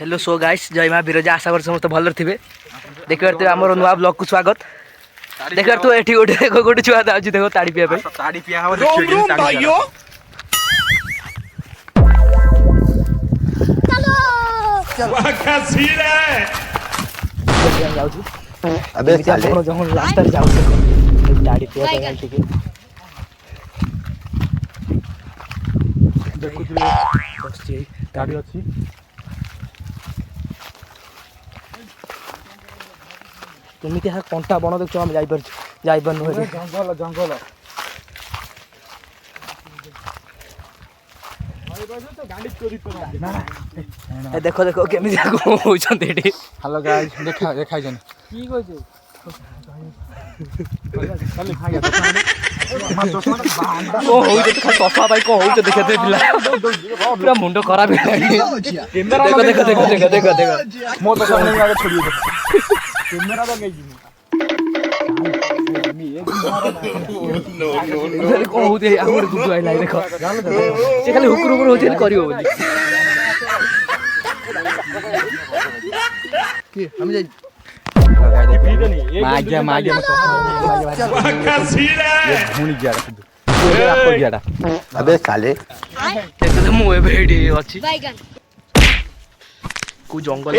hello so guys जय मां बिरजा आशा कर समस्त भल थे देख पारे आम नुआ ब्लॉग को स्वागत देख पारे एठी गोटे गोटे छुआ जाऊँ देखो ताड़ी पिया ताड़ी पिया अबे साले जहाँ लास्ट जाऊँ ताड़ी पिया देखुए गाड़ी अच्छी केमिति कंटा बण देख आम जापर जंगल जंगल देख देख केमिति होती हेलो गाइस देखा देखा जन की कहछे चषा भाई कौन हो देखते पिला पूरा मुंड खराब देखो देखो देखो देखो देखो देखो मो तो सामने आगे छोड़ी दे कैमरा तो नहीं कौन होते आमर दुदु आइला देखो से खाली हुकुर हुकुर होते करियो बोली कि हम जाई मागिया मागिया ये भूनी गया अबे साले देखो तो मुए भेड़ी अछि को जंगल